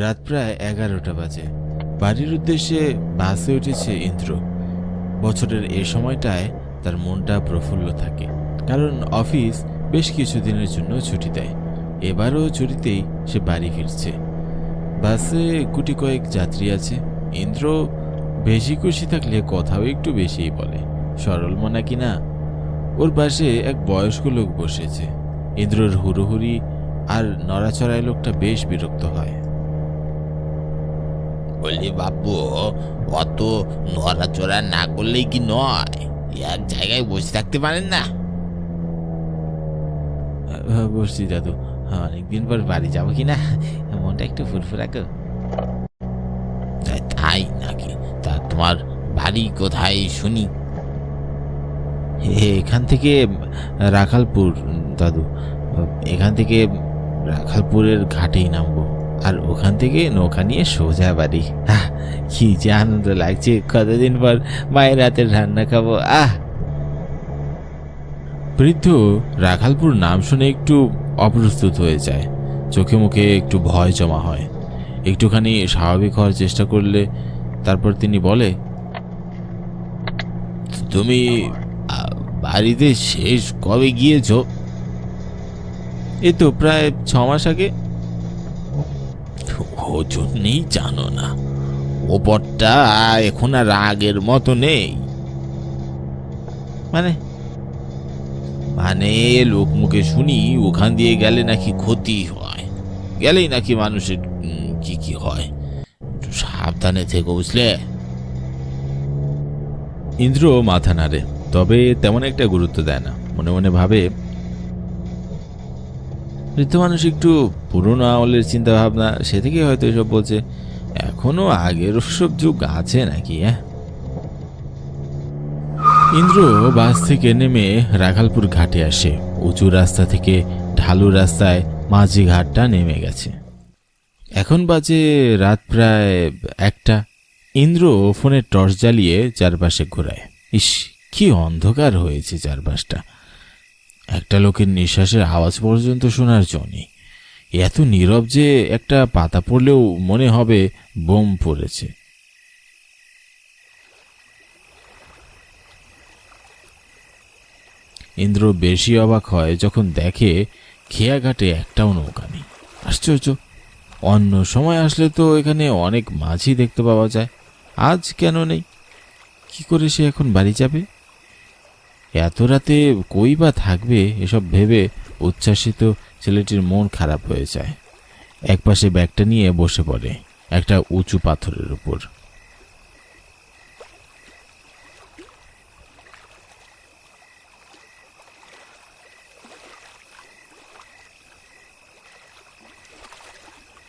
রাত প্রায় 11টা বাজে। বাড়ির উদ্দেশ্যে বাসে উঠেছে ইন্দ্র। বছরের এ সময়টায় তার মনটা প্রফুল্ল থাকে, কারণ অফিস বেশ কিছুদিনের জন্য ছুটি দেয়। এবারও ছুটিতেই সে বাড়ি ফিরছে। বাসে গুটি কয়েক যাত্রী আছে। ইন্দ্র বেশি খুশি থাকলে কথাও একটু বেশিই বলে, সরল মনা কিনা। ওর পাশে এক বয়স্ক লোক বসেছে। ইন্দ্রর হুড়োহুড়ি আর নড়াচড়ায় লোকটা বেশ বিরক্ত হয়। বলি বাবু, অত নড়াচড়া না করলেই কি নয়? এক জায়গায় বসে থাকতে পারেন না? বসছি দাদু, অনেকদিন পর বাড়ি যাবো কিনা মনটা একটু ফুরফুরা গো। তাই নাকি? তা তোমার বাড়ি কোথায় শুনি? এখান থেকে রাখালপুর দাদু। এখান থেকে রাখালপুরের ঘাটেই নামবো, আর ওখান থেকে নৌকা নিয়ে সোজা বাড়ি। কি যে আনন্দ লাগছে, কতদিন পর মায়ের হাতের রান্না খাবো। বৃদ্ধ রাখালপুর নাম শুনে একটু অপ্রস্তুত হয়ে যায়। চোখে মুখে একটু ভয় জমা হয়। একটুখানি স্বাভাবিক হওয়ার চেষ্টা করলে তারপর তিনি বলে, তুমি বাড়িতে শেষ কবে গিয়েছ? এই তো প্রায় 6 মাস আগে। ও জন্যেই জানো না, ওপরটা এখন আর আগের মতো নেই। মানে মানে লোক মুখে শুনি ওখান দিয়ে গেলে নাকি ক্ষতি হয়, গেলেই নাকি মানুষের কি কি হয়। একটু সাবধানে থেকো, বুঝলে? ইন্দ্র মাথা নাড়ে, তবে তেমন একটা গুরুত্ব দেয় না। মনে মনে ভাবে, বৃদ্ধ মানুষ একটু পুরনো আমলের চিন্তা ভাবনা, সে থেকে হয়তো এসব বলছে। এখনো আগের সব যুগ আছে নাকি? ইন্দ্র বাস থেকে নেমে রাখালপুর ঘাটে আসে। উঁচু রাস্তা থেকে ঢালু রাস্তায় মাঝি ঘাটটা নেমে গেছে। এখন বাজে রাত প্রায় 1টা। ইন্দ্র ফোনের টর্চ জ্বালিয়ে চারপাশে ঘোরায়। ইস, কি অন্ধকার হয়েছে চারপাশটা। একটা লোকের নিঃশ্বাসের আওয়াজ পর্যন্ত শোনার জন্য নেই। এত নীরব যে একটা পাতা পড়লেও মনে হবে বোম পড়েছে। ইন্দ্র বেশি অবাক হয় যখন দেখে খেয়াঘাটে একটাও নৌকা নেই। আশ্চর্য, অন্য সময় আসলে তো এখানে অনেক মাছই দেখতে পাওয়া যায়, আজ কেন নেই? কি করে সে এখন বাড়ি যাবে? এত রাতে কই বা থাকবে? এসব ভেবে উচ্ছ্বাসিত ছেলেটির মন খারাপ হয়ে যায়। একপাশে ব্যাগটা নিয়ে বসে পড়ে একটা উঁচু পাথরের উপর।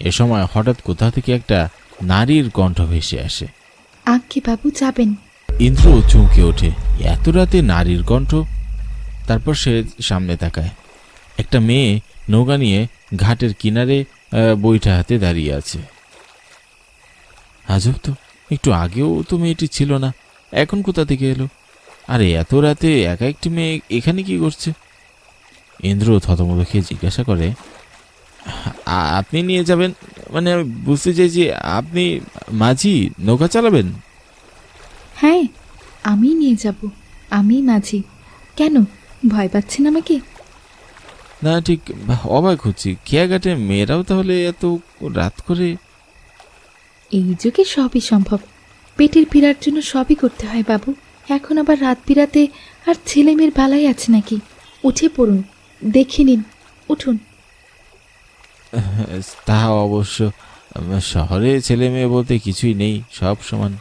এ সময় হঠাৎ কোথা থেকে একটা নারীর কণ্ঠ ভেসে আসে। আজ্ঞে বাবু, যাবেন? ইন্দ্র চমকে ওঠে, এত রাতে নারীর কণ্ঠ। তারপর সে সামনে তাকায়। একটা মেয়ে নৌকা নিয়ে ঘাটের কিনারে বইটা হাতে দাঁড়িয়ে আছে। আজব তো, একটু আগেও তো মেয়েটি ছিল না, এখন কোথা থেকে এলো? আরে এত রাতে একা একটি মেয়ে এখানে কি করছে? ইন্দ্র থতমত খেয়ে জিজ্ঞাসা করে, আপনি নিয়ে যাবেন? মানে আমি বুঝতে চাইছি, আপনি মাঝি, নৌকা চালাবেন? হ্যাঁ, আমি নিয়ে যাব। আমি মাঝি। কেন, ভয় পাচ্ছেন আমাকে? না, ঠিক অবাক হচ্ছি, খেয়াঘাটে মেয়েরাও তাহলে এত রাত করে? এই যুগে সবই সম্ভব। পেটের পীড়ার জন্য সবই করতে হয় বাবু। এখন আবার রাত বিরাতে আর ছেলে মেয়ের বালাই আছে নাকি? উঠে পড়ুন, দেখে নিন, উঠুন। তা অবশ্য, শহরে ছেলে মেয়ে বলতে কিছুই নেই, সব সমান।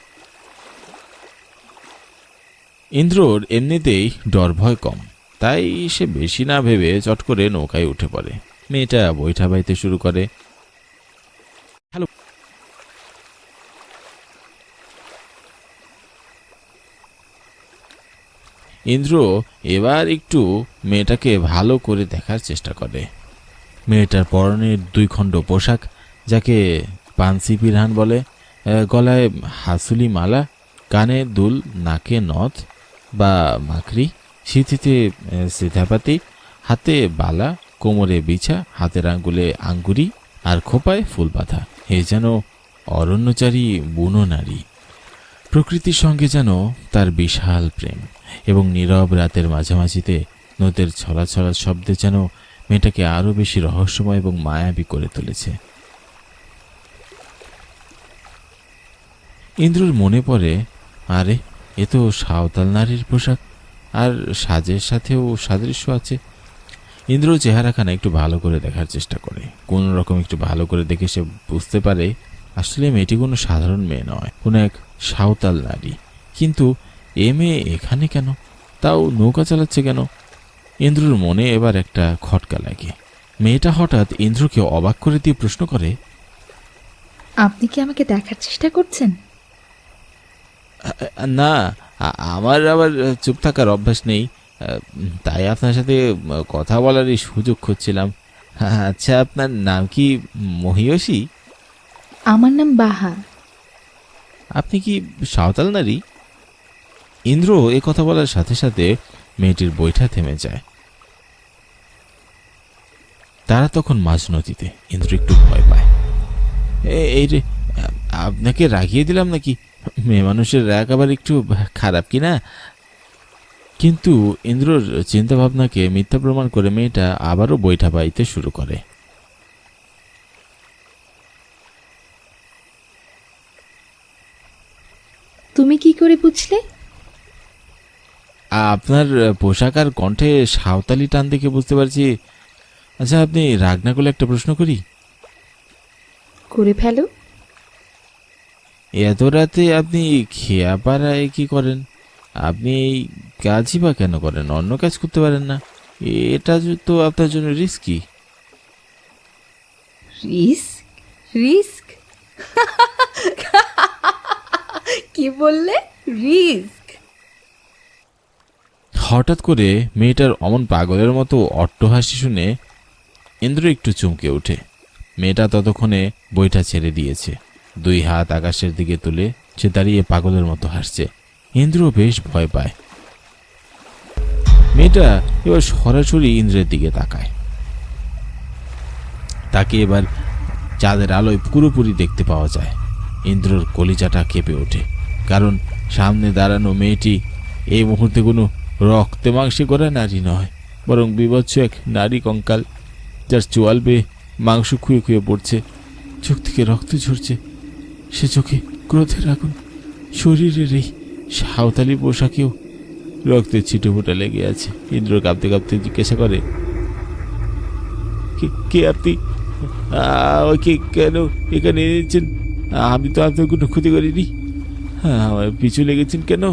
ইন্দ্রর এমনিতেই ডর ভয় কম, তাই সে বেশি না ভেবে চট করে নৌকায় উঠে পড়ে। মেয়েটা বৈঠা বাইতে শুরু করে। হ্যালো। ইন্দ্র এবার একটু মেয়েটাকে ভালো করে দেখার চেষ্টা করে। মেয়েটার পরনের 2 খণ্ড পোশাক, যাকে পানসি পিরহান বলে, গলায় হাসুলি মালা, কানে দুল, নাকে নথ বা মাকড়ি, সিঁথিতে সিধাপাতি, হাতে বালা, কোমরে বিছা, হাতের আঙ্গুলে আঙ্গুরি আর খোপায় ফুল বাঁধা। এ যেন অরণ্যচারী বুনো নারী। প্রকৃতির সঙ্গে যেন তার বিশাল প্রেম, এবং নীরব রাতের মাঝামাঝিতে নদের ছলা ছলা শব্দে যেন মেয়েটাকে আরো বেশি রহস্যময় এবং মায়াবী করে তুলেছে। ইন্দ্রর মনে পড়ে, আরে এ তো সাঁওতাল নারীর পোশাক, আর সাজের সাথেও সাদৃশ্য আছে। ইন্দ্র চেহারাখানা একটু ভালো করে দেখার চেষ্টা করে, কোন রকম একটু ভালো করে দেখে সে বুঝতে পারে আসলে মেয়েটি কোনো সাধারণ মেয়ে নয়, কোনো এক সাঁওতাল নারী। কিন্তু এ মেয়ে এখানে কেন, তাও নৌকা চালাচ্ছে কেন? ইন্দ্রর মনে এবার একটা খটকা লাগে। মেয়েটা হঠাৎ ইন্দ্রকে অবাক করে দিয়ে প্রশ্ন করে, আপনি কি আমাকে দেখার চেষ্টা করছেন? না, আমার আবার চুপ থাকার অভ্যাস নেই, তাই আপনার সাথে কথা বলারই সুযোগ খুঁজছিলাম। আচ্ছা, আপনার নাম কি মহিয়সী? আমার নাম বাহা। আপনি কি সাঁওতাল নারী? ইন্দ্র এ কথা বলার সাথে সাথে মেয়েটির বৈঠা থেমে যায়। তারা তখন মাঝ নদীতে। ইন্দ্র একটু ভয় পায়। এই রে, আপনাকে রাগিয়ে দিলাম নাকি? মেয়ে মানুষের রাগ আবার একটু খারাপ কিনা? কিন্তু ইন্দ্রর চিন্তা ভাবনাকে মিথ্যা প্রমাণ করে মেয়েটা আবারও বৈঠা বাইতে শুরু করে। তুমি কি করে বুঝলে? আপনার পোশাক আর কণ্ঠে সাঁওতালি টান দেখে বুঝতে পারছি। আচ্ছা, আপনি রাগ না করলে একটা প্রশ্ন করি? করে ফেলো। এত রাতে আপনি খেয়াপাড়ায় কি করেন? আপনি এই কাজই বা কেন করেন? অন্য কাজ করতে পারেন না? এটা তো আপনার জন্য রিস্কি। রিস্ক? রিস্ক? কি বললে? রিস্ক? হঠাৎ করে মেয়েটার অমন পাগলের মতো অট্টহাসি শুনে ইন্দ্র একটু চমকে ওঠে। মেয়েটা ততক্ষণে বইটা ছেড়ে দিয়েছে, দুই হাত আকাশের দিকে তুলে সে দাঁড়িয়ে পাগলের মতো হাসছে। ইন্দ্র বেশ ভয় পায়। মেয়েটা এবার সরাসরি ইন্দ্রের দিকে তাকায়। তাকে এবার চাঁদের আলোয় পুরোপুরি দেখতে পাওয়া যায়। ইন্দ্রর কলিজাটা কেঁপে ওঠে, কারণ সামনে দাঁড়ানো মেয়েটি এই মুহূর্তে কোনো রক্তে মাংসে করা নারী নয়, বরং বিভৎস এক নারী কঙ্কাল, যার চোয়াল বেয়ে মাংস খুয়ে খুয়ে পড়ছে, চোখ থেকে রক্ত ঝরছে। সে চোখে ক্রোধের আগুন, শরীরের এই সাঁওতালি পোশাকেও রক্তের ছিটে ফোটা লেগে আছে। ইন্দ্র কাঁপতে কাঁপতে জিজ্ঞাসা করে, কে আপনি? আমাকে কেন এখানে এনেছেন? আমি তো আপনার কোনো ক্ষতি করিনি। আমার পিছু লেগেছেন কেন?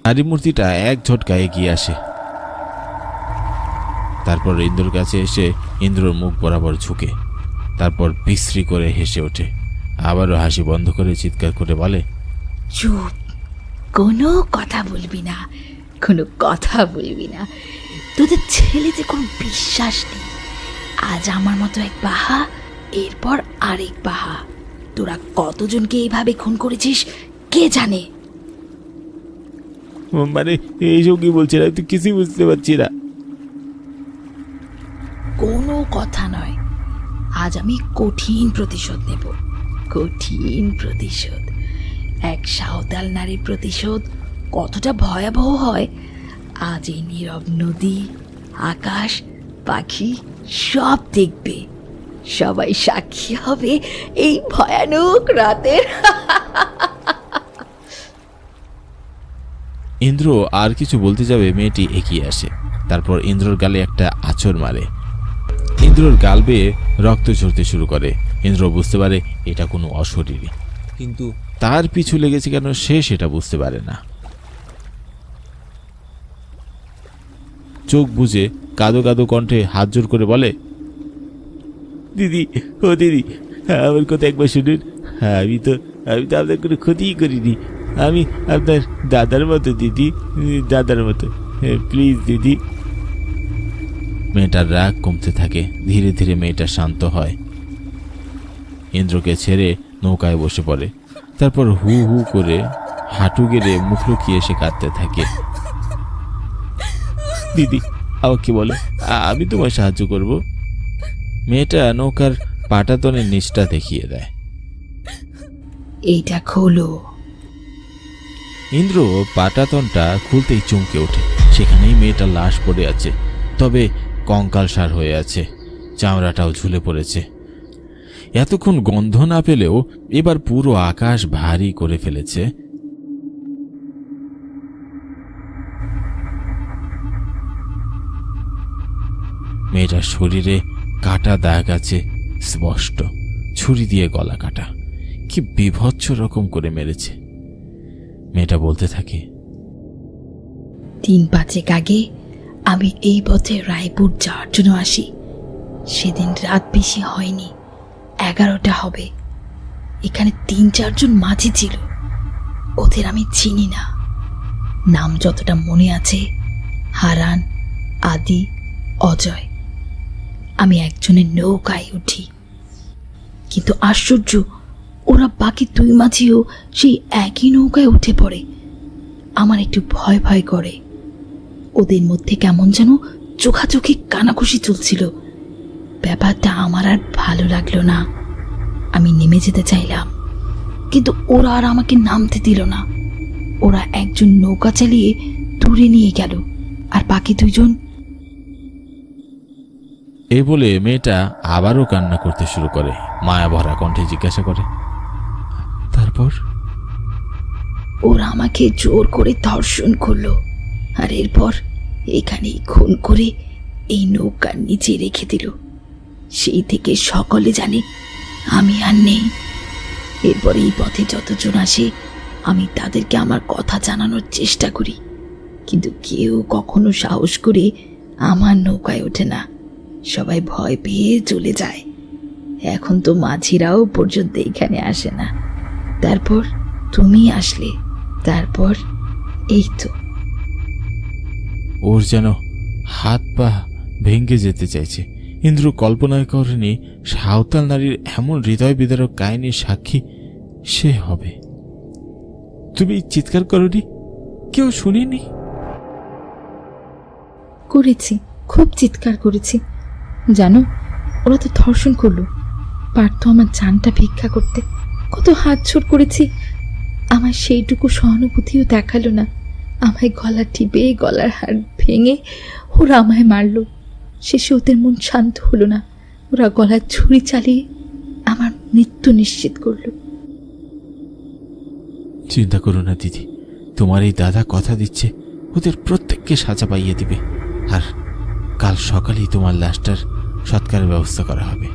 নারী মূর্তিটা এক ঝটকায় এগিয়ে আসে, তারপর ইন্দ্রর কাছে এসে ইন্দ্রর মুখ বরাবর ঝুঁকে, তারপর বিশ্রী করে হেসে ওঠে, আবারও হাসি বন্ধ করে চিৎকার করে বলে, চুপ, কোনো কথা বলবি না, কোনো কথা বলবি না। তোদের ছেলেতে কোনো বিশ্বাস নেই। আজ আমার মতো এক বাহা, এরপর আরেক বাহা। তোরা কতজনকে এইভাবে খুন করেছিস কে জানে? মানে এইসব কি বলছে? না তুই কিছুই বুঝতে পারছি না। কোনো কথা নয়, আজ আমি কঠিন প্রতিশোধ নেব, কঠিন প্রতিশোধ। এক সাঁওতাল নারীর প্রতিশোধ কতটা ভয়াবহ হয় আজ এই নীরব নদী, আকাশ, পাখি সব দেখবে। সবাই সাক্ষী হবে এই ভয়ানক রাতের। ইন্দ্র আর কিছু বলতে যাবে, মেয়েটি এগিয়ে আসে, তারপর ইন্দ্রর গালে একটা আঁচড় মারে। ইন্দ্রর গাল বেয়ে রক্ত ঝরতে শুরু করে। ইন্দ্র বুঝতে পারে এটা কোনো অশরীরী, কিন্তু তার পিছু লেগেছে কেন সে সেটা বুঝতে পারে না। চোখ বুজে কাদো কাদো কণ্ঠে হাত জোর করে বলে, দিদি, ও দিদি, আমার কথা একবার শুনুন। আমি তো আপনার কোনো ক্ষতিই করিনি। আমি আপনার দাদার মতো দিদি, দাদার মতো, প্লিজ দিদি। মেয়েটার রাগ কমতে থাকে, ধীরে ধীরে মেয়েটা শান্ত হয়। ইন্দ্রকে ছেড়ে নৌকায় বসে পড়ে, তারপর হু হু করে হাঁটু গেড়ে মুখ লুকিয়ে এসে কাঁদতে থাকে। দিদি, আমাকে বলো, আমি তোমার সাহায্য করব। মেয়েটা নৌকার পাটাতনের নিচটা দেখিয়ে দেয়। এইটা খোলো। ইন্দ্র পাটাতনটা খুলতেই চমকে ওঠে। সেখানেই মেয়েটার লাশ পড়ে আছে, তবে কঙ্কালসার হয়ে আছে, চামড়াটাও ঝুলে পড়েছে। এতক্ষণ গন্ধ না পেলেও এবার পুরো আকাশ ভারী করে ফেলেছে। মেয়েটার শরীরে কাটা দাগ আছে স্পষ্ট, ছুরি দিয়ে গলা কাটা। কি বিভৎস রকম করে মেরেছে। মেয়েটা বলতে থাকে, 3-5 আগে আমি এই পথে রায়পুর যাওয়ার জন্য আসি। সেদিন রাত বেশি হয়নি, 11টা হবে। এখানে 3-4 জন মাঝি ছিল, ওদের আমি চিনি না। নাম যতটা মনে আছে, হারান, আদি, অজয়। আমি একজনের নৌকায় উঠি, কিন্তু আশ্চর্য, ওরা বাকি 2 মাঝিও সেই একই নৌকায় উঠে পড়ে। আমার একটু ভয় ভয় করে। ওদের মধ্যে কেমন যেন চোখাচোখি কানাঘুষি চলছিল। ব্যাপারটা আমার আর ভালো লাগলো না। আমি নেমে যেতে চাইলাম, কিন্তু ওরা আর আমাকে নামতে দিল না। ওরা একজন নৌকা চালিয়ে দূরে নিয়ে গেল, আর বাকি 2 জন। এই বলে মেয়েটা আবারও কান্না করতে শুরু করে। মায়া ভরা কণ্ঠে জিজ্ঞাসা করে, তারপর? ওরা আমাকে জোর করে ধর্ষণ করলো, আর এরপর এখানেই খুন করে এই নৌকার নিচে রেখে দিল। সেই থেকে সকলে জানে আমি আর নেই। এরপর এই পথে যতজন আসে, আমি তাদেরকে আমার কথা জানানোর চেষ্টা করি, কিন্তু কেউ কখনো সাহস করে আমার নৌকায় ওঠে না। সবাই ভয় পেয়ে চলে যায়। এখন তো মাঝিরাও পর্যন্ত এখানে আসে না। তারপর তুমি আসলে, তারপর এই তো। ওর যেন হাত পা ভেঙে যেতে চাইছে। ইন্দ্র কল্পনায় করেনি সাঁওতাল নারীর এমন হৃদয় বিদারক কাহিনীর সাক্ষী সে হবে। তুমি চিৎকার করনি? কেউ শুনিনি? করেছি, খুব চিৎকার করেছি। জানো, ওরা তো ধর্ষণ করলো, পারতো আমার জানটা ভিক্ষা করতে। কত হাত ছোট করেছি, আমার সেইটুকু সহানুভূতিও দেখালো না। আমায় গলা টিপে গলার হাড় ভেঙে ওরা আমায় মারলো। শেষে ওদের মন শান্ত হলো না। ওরা গলার ছুরি চালিয়ে আমার মৃত্যু নিশ্চিত করলো। চিন্তা করো না দিদি, তোমার এই দাদা কথা দিচ্ছে ওদের প্রত্যেককে সাজা পাইয়ে দিবে, আর কাল সকালেই তোমার লাশটার সৎকারের ব্যবস্থা করা হবে।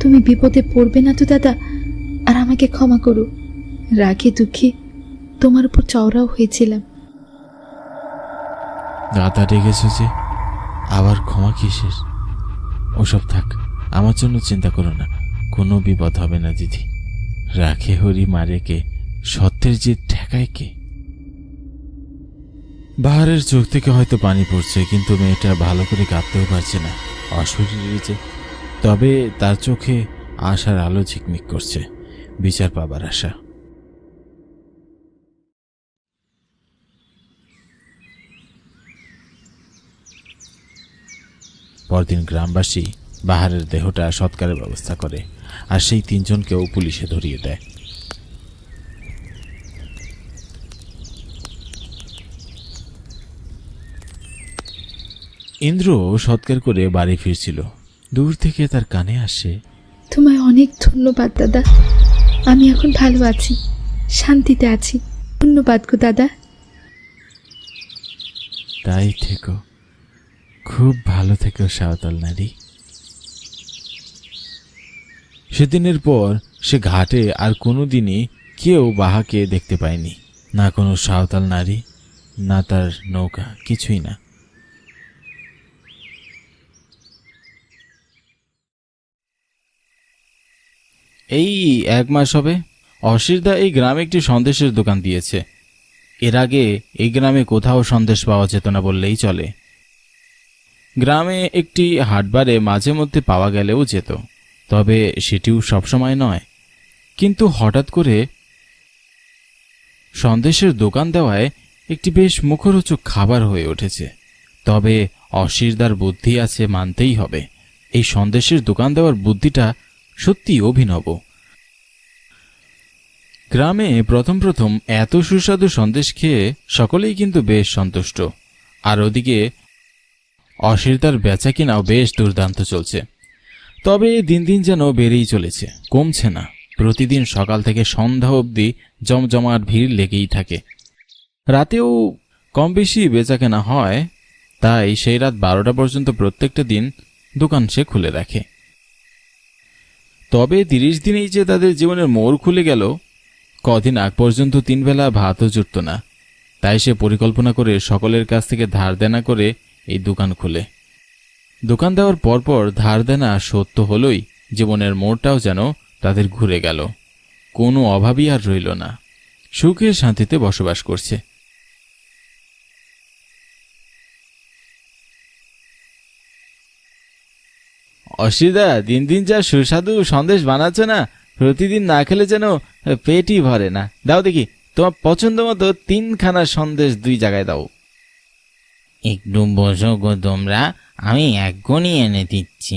তুমি বিপদে পড়বে না তো দাদা? আর আমাকে ক্ষমা করো। রাগে দুঃখে তোমার উপর চওড়াও হয়েছিলাম। দাদা ডেকেছ যে, আবার ক্ষমা কিসের? ওসব থাক, আমার জন্য চিন্তা করো না, কোনো বিপদ হবে না দিদি। রাখে হরি মারে কে, সত্যের জিদ ঠেকায় কে? বাহারের চোখ থেকে হয়তো পানি পড়ছে, কিন্তু মেয়েটা ভালো করে কাঁদতেও পারছে না, অশরীরী যে। তবে তার চোখে আশার আলো ঝিকমিক করছে, বিচার পাবার আশা। পরদিন গ্রামবাসী বাহারের দেহটা সৎকারের ব্যবস্থা করে, আর সেই 3 জনকেও পুলিশে ধরিয়ে দেয়। ইন্দ্র সৎকার করে বাড়ি ফিরছিল। দূর থেকে তার কানে আসে, তোমায় অনেক ধন্যবাদ দাদা। আমি এখন ভালো আছি, শান্তিতে আছি। ধন্যবাদ গো দাদা। তাই থেকো, খুব ভালো থেকো সাঁওতাল নারী। সেদিনের পর সে ঘাটে আর কোনোদিনই কেউ বাহাকে দেখতে পায়নি, না কোনো সাঁওতাল নারী, না তার নৌকা, কিছুই না। এই 1 মাস হবে অশিরদা এই গ্রামে একটি সন্দেশের দোকান দিয়েছে। এর আগে এই গ্রামে কোথাও সন্দেশ পাওয়া যেত না বললেই চলে। গ্রামে একটি হাটবারে মাঝে মধ্যে পাওয়া গেলেও যেত, তবে সেটিও সবসময় নয়। কিন্তু হঠাৎ করে সন্দেশের দোকান দেওয়ায় একটি বেশ মুখরোচক খাবার হয়ে উঠেছে। তবে অশিরদার বুদ্ধি আছে মানতেই হবে। এই সন্দেশের দোকান দেওয়ার বুদ্ধিটা সত্যি অভিনব। গ্রামে প্রথম প্রথম এত সুস্বাদু সন্দেশ খেয়ে সকলেই কিন্তু বেশ সন্তুষ্ট। আর ওদিকে অশিরদার বেচা কিনাও বেশ দুর্দান্ত চলছে। তবে দিন দিন যেন বেড়েই চলেছে, কমছে না। প্রতিদিন সকাল থেকে সন্ধ্যা অবধি জমজমাট ভিড় লেগেই থাকে। রাতেও কম বেশি বেচা কেনা হয়, তাই সেই রাত 12টা পর্যন্ত প্রত্যেকটা দিন দোকান সে খুলে রাখে। তবে 30 দিনেই যে তাদের জীবনের মোড় খুলে গেল, কদিন আগ পর্যন্ত 3 বেলা ভাতও জুটত না। তাই সে পরিকল্পনা করে সকলের কাছ থেকে ধার দেনা করে এই দোকান খুলে। দোকান দেওয়ার পরপর ধার দেনা সত্য হলই জীবনের মোড়টাও যেন তাদের ঘুরে গেল। কোনো অভাবই আর রইল না, সুখে শান্তিতে বসবাস করছে। অসিদা, দিন দিন যা সুস্বাদু সন্দেশ বানাচ্ছ না, প্রতিদিন না খেলে যেন পেটই ভরে না। দাও দেখি, তোমার পছন্দ মতো 3খানা সন্দেশ 2 জায়গায় দাও। একটু বসো গো তোমরা, আমি এক্ষুনি এনে দিচ্ছি।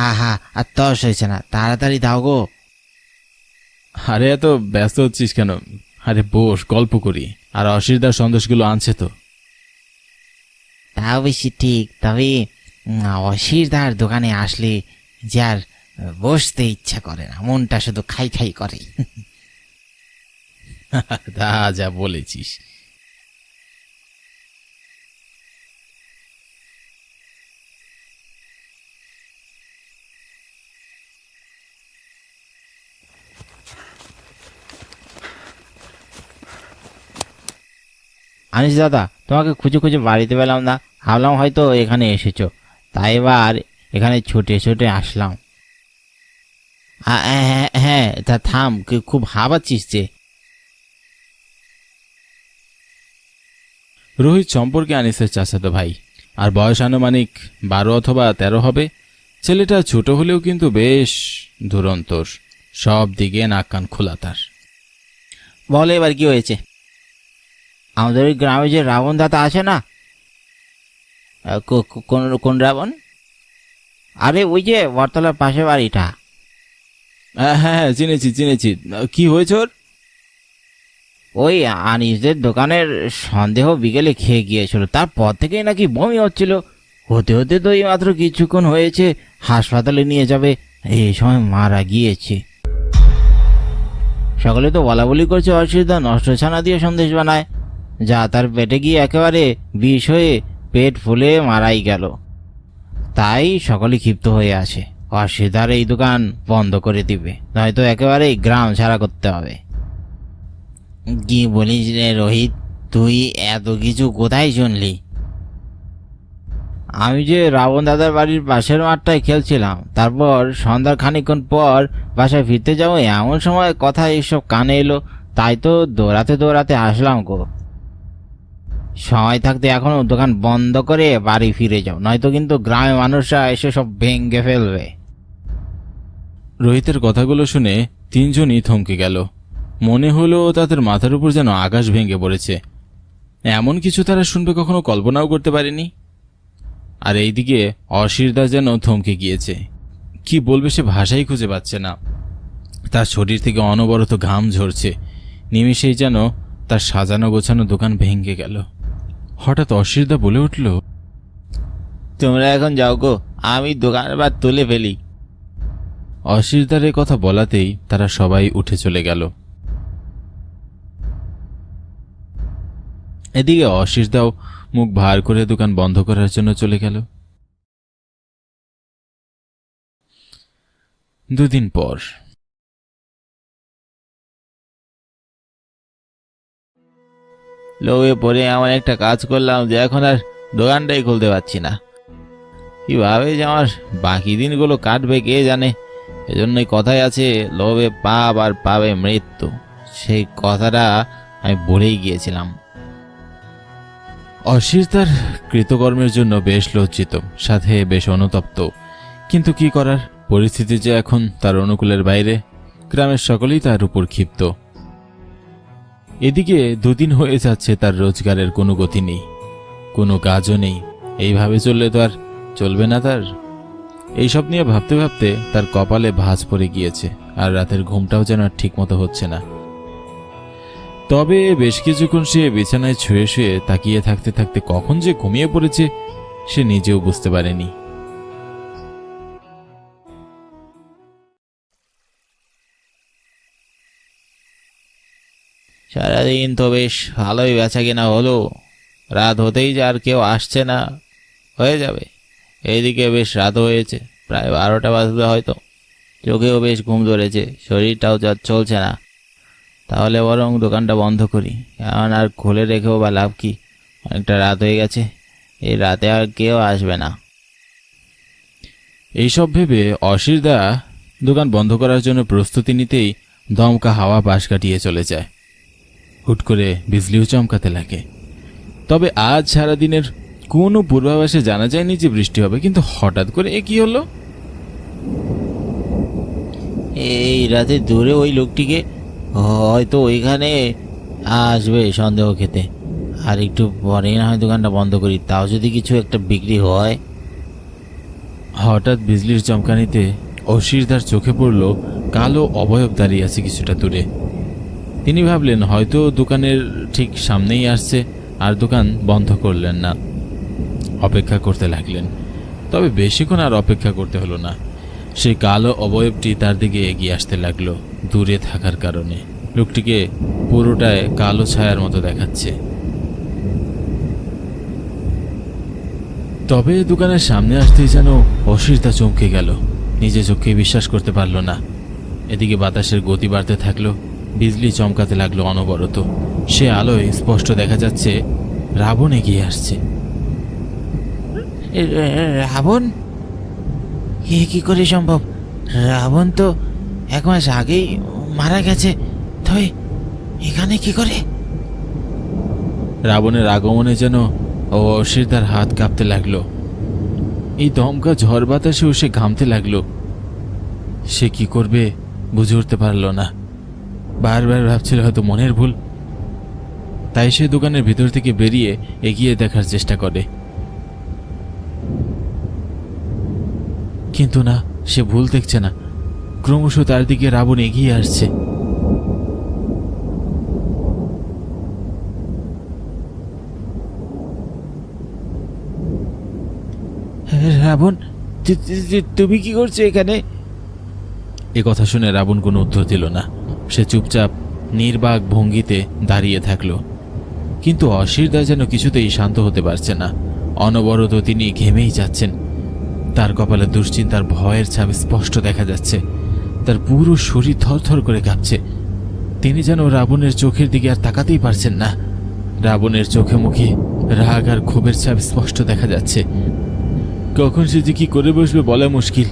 আহা, আর তস হয়েছে না, তাড়াতাড়ি দাও গো। আরে এত ব্যস্ত হচ্ছিস কেন? আরে বস, গল্প করি। আর অশিরদার সন্দেশগুলো আনছে তো। তাও বেশি ঠিক, তবে অশিরদার দোকানে আসলে যে আর বসতে ইচ্ছা করে না, মনটা শুধু খাই খাই করে। তা যা বলেছিস। আনিস দাদা, তোমাকে খুঁজে খুঁজে বাড়িতে পেলাম না, ভাবলাম হয়তো এখানে এসেছো, তাই এবার এখানে ছুটে ছুটে আসলাম। হ্যাঁ হ্যাঁ, তা থাম, খুব হাঁপাচ্ছিস যে। রোহিত সম্পর্কে আনিসের চাচাতো ভাই, আর বয়স আনুমানিক 12 অথবা 13 হবে। ছেলেটা ছোট হলেও কিন্তু বেশ ধুরন্তর, সব দিকে নাক কান খোলা তার। বলে এবার কি হয়েছে? আমাদের ওই গ্রামে যে রাবণ দাদা আছে না, কোন রাবণ? আরে ওই যে বটতলার পাশে বাড়িটা। হ্যাঁ হ্যাঁ, চিনেছি চিনেছি। কি হয়েছে ওর? ওই আনিসদের দোকানের সন্দেহ বিকেলে খেয়ে গিয়েছিল, তারপর থেকেই নাকি বমি হচ্ছিল। হতে হতে তো এই মাত্র কিছুক্ষণ হয়েছে হাসপাতালে নিয়ে যাবে, এই সময় মারা গিয়েছে। সকলে তো বলা বলি করছে অসুবিধা নষ্ট ছানা দিয়ে সন্দেশ বানায়, যা তার পেটে গিয়ে একেবারে বিষ হয়ে পেট ফুলে মারাই গেল। তাই সকলে ক্ষিপ্ত হয়ে আছে, অসুবিধার এই দোকান বন্ধ করে দিবে, নয়তো একেবারে গ্রাম ছাড়া করতে হবে। কি বলিস রে রোহিত, তুই এত কিছু কোথায় শুনলি? আমি যে রাবণ দাদার বাড়ির পাশের মাঠটায় খেলছিলাম, তারপর সন্ধ্যার খানিকক্ষণ পর বাসায় ফিরতে যাবো, এমন সময় কথা এইসব কানে এলো, তাই তো দৌড়াতে দৌড়াতে আসলাম গো। সময় থাকতে এখনো দোকান বন্ধ করে বাড়ি ফিরে যাও, নয়তো কিন্তু গ্রামের মানুষরা এসে সব ভেঙে ফেলবে। রোহিতের কথাগুলো শুনে তিনজনই থমকে গেল। মনে হলো তাদের মাথার উপর যেন আকাশ ভেঙে পড়েছে। এমন কিছু তারা শুনবে কখনো কল্পনাও করতে পারেনি। আর এইদিকে অশিরদা যেন থমকে গিয়েছে, কি বলবে সে ভাষাই খুঁজে পাচ্ছে না। তার শরীর থেকে অনবরত ঘাম ঝরছে, নিমেষেই যেন তার সাজানো গোছানো দোকান ভেঙে গেল। হঠাৎ অশিরদা বলে উঠল, তোমরা এখন যাও গো, আমি দোকান আবার তুলে ফেলি। অশিরদার এ কথা বলাতেই তারা সবাই উঠে চলে গেল। এদিকে অশিরদাও মুখ ভার করে দোকান বন্ধ করার জন্য চলে গেল। 2 দিন পর লোভে পড়ে এমন একটা কাজ করলাম যে এখন আর দোকানটাই খুলতে পারছি না। কিভাবে যে আমার বাকি দিনগুলো কাটবে কে জানে। এজন্যই কথাই আছে, লোভে পাপ আর পাবে মৃত্যু। সেই কথাটা আমি ভুলেই গিয়েছিলাম। অশিরদার কৃতকর্মের জন্য বেশ লজ্জিত, সাথে বেশ অনুতপ্ত। কিন্তু কি করার, পরিস্থিতি যে এখন তার অনুকূলের বাইরে। গ্রামের সকলেই তার উপর ক্ষিপ্ত। এদিকে 2 দিন হয়ে যাচ্ছে তার রোজগারের কোনো গতি নেই, কোনো কাজও নেই। এইভাবে চললে তো আর চলবে না তার। এইসব নিয়ে ভাবতে ভাবতে তার কপালে ভাঁজ পড়ে গিয়েছে, আর রাতের ঘুমটাও যেন আর ঠিক মতো হচ্ছে না। তবে বেশ কিছুক্ষণ সে বিছানায় শুয়ে শুয়ে তাকিয়ে থাকতে থাকতে কখন যে ঘুমিয়ে পড়েছে সে নিজেও বুঝতে পারেনি। সারাদিন তো বেশ ভালোই বেচা কিনা হলো, রাত হতেই যে আর কেউ আসছে না, হয়ে যাবে। এইদিকে বেশ রাত হয়েছে, প্রায় 12টা বাজবে হয়তো। চোখেও বেশ ঘুম ধরেছে, শরীরটাও যা চলছে না। তাহলে বরং দোকানটা বন্ধ করি, এখন আর খুলে রেখেও বা লাভ কি? অনেকটা রাত হয়ে গেছে, এই রাতে আর কেউ আসবে না। এইসব ভেবে অশিরদা দোকান বন্ধ করার জন্য প্রস্তুতি নিতেই দমকা হাওয়া পাশ কাটিয়ে চলে যায়। হুট করে বিজলিও চমকাতে লাগে। তবে আজ সারাদিনের কোনো পূর্বাভাসে জানা যায়নি যে বৃষ্টি হবে, কিন্তু হঠাৎ করে এ কি হলো? এই রাতে দূরে ওই লোকটিকে হয়তো ওইখানে আসবে সন্দেহ খেতে, আর একটু পরে না হয় দোকানটা বন্ধ করি, তাও যদি কিছু একটা বিক্রি হয়। হঠাৎ বিজলির চমকানিতে অশিরদার চোখে পড়ল কালো অবয়ব দাঁড়িয়ে আছে কিছুটা দূরে। তিনি ভাবলেন হয়তো দোকানের ঠিক সামনেই আসছে, আর দোকান বন্ধ করলেন না। অপেক্ষা করতে লাগলেন, তবে বেশিক্ষণ আর অপেক্ষা করতে হলো না। সেই কালো অবয়বটি তার দিকে এগিয়ে আসতে লাগলো। দূরে থাকার কারণে লোকটিকে পুরোটায় কালো ছায়ার মতো দেখাচ্ছে। তবে দোকানের সামনে আসতেই যেন অশিরদা চমকে গেল, নিজে চোখে বিশ্বাস করতে পারল না। এদিকে বাতাসের গতি বাড়তে থাকলো, বিজলি চমকাতে লাগলো অনবরত। সে আলোয় স্পষ্ট দেখা যাচ্ছে রাবণ এগিয়ে আসছে। রাবণ? এ কি করে সম্ভব? রাবণ তো 1 মাস আগেই মারা গেছে, তবে এখানে কি করে? রাবণের আগমনে যেন অশিরদার হাত কাঁপতে লাগলো। এই দমকা ঝড় বাতাসেও সে ঘামতে লাগলো। সে কি করবে বুঝে উঠতে পারল না। বারবার ভাবছিল হয়তো মনের ভুল। তাই সে দোকানের ভিতর থেকে বেরিয়ে এগিয়ে দেখার চেষ্টা করে, কিন্তু না, সে ভুল দেখছে না। ক্রমশ তার দিকে রাবণ এগিয়ে আসছে। রাবণ, তুমি কি করছো এখানে? এ কথা শুনে রাবণ কোনো উত্তর দিল না। সে চুপচাপ নির্বাক ভঙ্গিতে দাঁড়িয়ে থাকল। কিন্তু অশিরদা যেন কিছুতেই শান্ত হতে পারছে না। অনবরত তিনি ঘেমেই যাচ্ছেন। তার কপালে দুশ্চিন্তার ভয়ের ছাপ স্পষ্ট দেখা যাচ্ছে। তার পুরো শরীর থরথর করে কাঁপছে। তিনি যেন রাবণের চোখের দিকে আর তাকাতেই পারছেন না। রাবণের চোখে মুখে রাগ আর ক্ষোভের ছাপ স্পষ্ট দেখা যাচ্ছে। কখন সে যে কি করে বসবে বলা মুশকিল।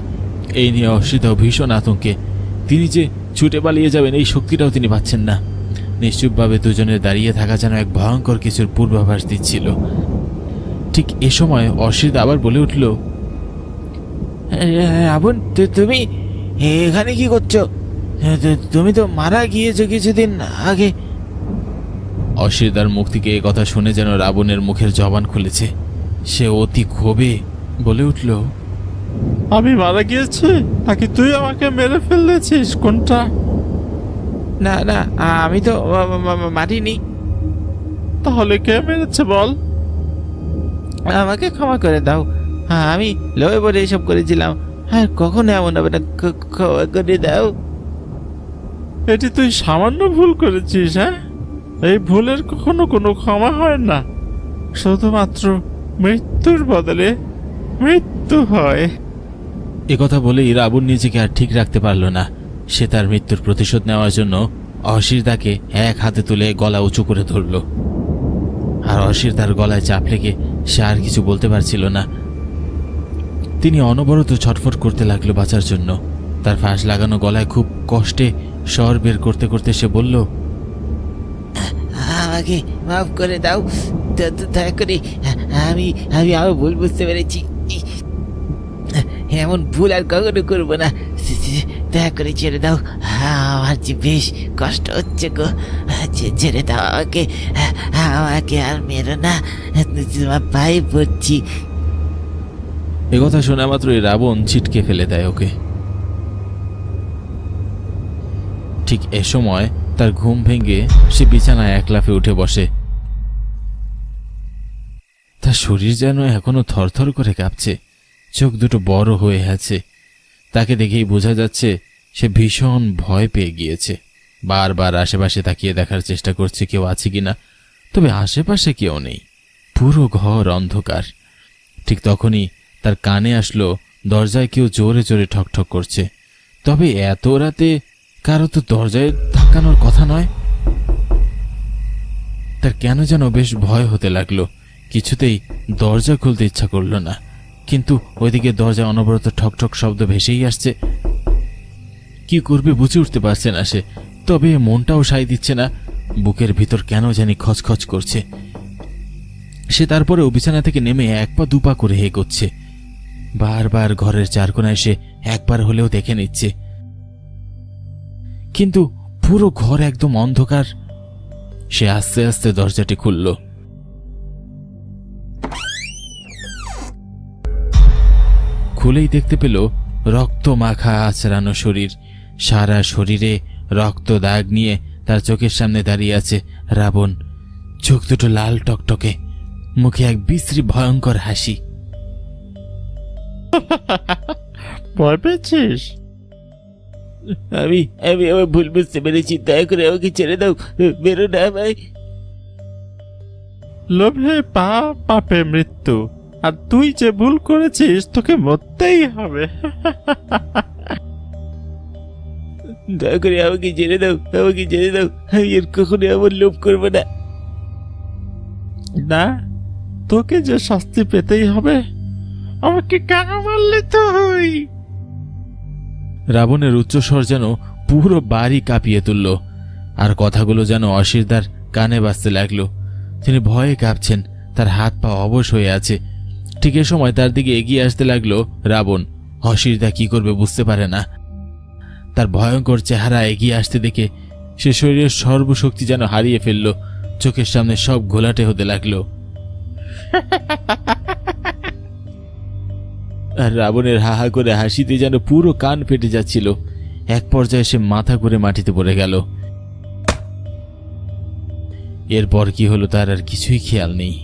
এই নিয়ে অশিরদাও ভীষণ আতঙ্কে। তিনি যে ছুটে পালিয়ে যাবেন এই শক্তিটাও তিনি পাচ্ছেন না। নিশ্চুপভাবে দুজনের দাঁড়িয়ে থাকা যেন এক ভয়ঙ্কর কিছুর পূর্বাভাস দিচ্ছিল। ঠিক এ সময় অশিরদা আবার বলে উঠল, রাবণ, তুমি এখানে কি করছো? তুমি তো মারা গিয়েছো কিছুদিন আগে। অশিরদার মুখ থেকে এ কথা শুনে যেন রাবণের মুখের জবান খুলেছে। সে অতি ক্ষোভে বলে উঠল, আমি মারা গিয়েছি নাকি তুই আমাকে মেরে ফেলেছিস? কোনটা? না না, আমি তো মারিনি। তাহলে কে মেরেছে বল? আমাকে ক্ষমা করে দাও, আমি লোভে পড়ে এসব করেছিলাম, আর কখনো এমন হবে না, ক্ষমা করে দাও। এটি তুই সামান্য ভুল করেছিস? হ্যাঁ, এই ভুলের কখনো কোনো ক্ষমা হয় না, শুধুমাত্র মৃত্যুর বদলে মৃত্যু হয়। একথা বলেই রাবণ নিজেকে আর ঠিক রাখতে পারল না। সে তার মৃত্যুর প্রতিশোধ নেওয়ার জন্য অশিরদাকে এক হাতে তুলে গলা উঁচু করে ধরল। আর অশিরদার গলায় চাপ লেগে সে আর কিছু বলতে পারছিল না। তিনি অনবরত ছটফট করতে লাগলো বাঁচার জন্য। তার ফাঁস লাগানো গলায় খুব কষ্টে স্বর বের করতে করতে সে বলল, আমাকে মাফ করে দাও, দয়া করে, আমি আমি আরো ভুল বুঝতে পেরেছি। এমন ভুল আর কখনো করবো না, দয়া করে ছেড়ে দাও, আমার যে বেশ কষ্ট হচ্ছে গো, ছেড়ে দাও আমাকে, আমাকে আর মেরো না, তোমার পায়ে পড়ছি। একথা শোনা মাত্রই রাবণ ছিটকে ফেলে দেয় ওকে। ঠিক এ সময় তার ঘুম ভেঙে সে বিছানায় এক লাফে উঠে বসে। তার শরীর যেন এখনো থরথর করে কাঁপছে, চোখ দুটো বড় হয়ে আছে। তাকে দেখেই বোঝা যাচ্ছে সে ভীষণ ভয় পেয়ে গিয়েছে। বারবার আশেপাশে তাকিয়ে দেখার চেষ্টা করছে কেউ আছে কিনা, তবে আশেপাশে কেউ নেই, পুরো ঘর অন্ধকার। ঠিক তখনই তার কানে আসলো দরজায় কেউ জোরে জোরে ঠকঠক করছে। তবে এত রাতে কারো তো দরজায় ধাক্কানোর কথা নয়। তার কেন যেন বেশ ভয় হতে লাগলো, কিছুতেই দরজা খুলতে ইচ্ছা করলো না। কিন্তু ওইদিকে দরজা অনবরত ঠকঠক শব্দ ভেসেই আসছে। কি করবে বুঝে উঠতে পারছে না সে, তবে মনটাও সায় দিচ্ছে না। বুকের ভিতর কেন জানি খচখচ করছে। সে তারপরেও বিছানা থেকে নেমে এক পা দুপা করে এগোচ্ছে। বারবার ঘরের চারকোনায় সে একবার হলেও দেখে নিচ্ছে, কিন্তু পুরো ঘর একদম অন্ধকার। সে আস্তে আস্তে দরজাটি খুলল। খুলেই দেখতে পেল রক্ত মাখা আচড়ানো শরীর, সারা শরীরে রক্ত দাগ নিয়ে তার চোখের সামনে দাঁড়িয়ে আছে রাবণ। চোখ দুটো লাল টকটকে, মুখে এক বিশ্রী ভয়ঙ্কর হাসি। ভয় পেয়েছিস? আমি আমি আমার ভুল বুঝতে পেরেছি, দয়া করে আমাকে ছেড়ে দাও, বেরো না ভাই। লোভে পাপ, পাপে মৃত্যু, আর তুই যে ভুল করেছিস তোকে মরতেই হবে। দয়া করে আমাকে ছেড়ে দাও, আমাকে ছেড়ে দাও, আমি আর কখনো এমন লোভ করবো না। না, তোকে যে শাস্তি পেতেই হবে। আমাকে কেন মারলি তুই? রাবণের উচ্চস্বর যেন পুরো বাড়ি কাঁপিয়ে তুলল, আর কথাগুলো যেন অশিরদার কানে বাজতে লাগলো। তিনি ভয়ে কাঁপছেন, তার হাত পা অবশ হয়ে আছে। ঠিক এ সময় তার দিকে এগিয়ে আসতে লাগলো রাবণ। অশিরদা কি করবে বুঝতে পারে না। তার ভয়ঙ্কর চেহারা এগিয়ে আসতে দেখে সে শরীরের সর্বশক্তি যেন হারিয়ে ফেলল। চোখের সামনে সব ঘোলাটে হতে লাগলো। আর রাবণের হাহা করে হাসিতে যেন পুরো কান ফেটে যাচ্ছিল। এক পর্যায়ে সে মাথা ঘুরে মাটিতে পড়ে গেল। এরপর কি হলো তার আর কিছুই খেয়াল নেই।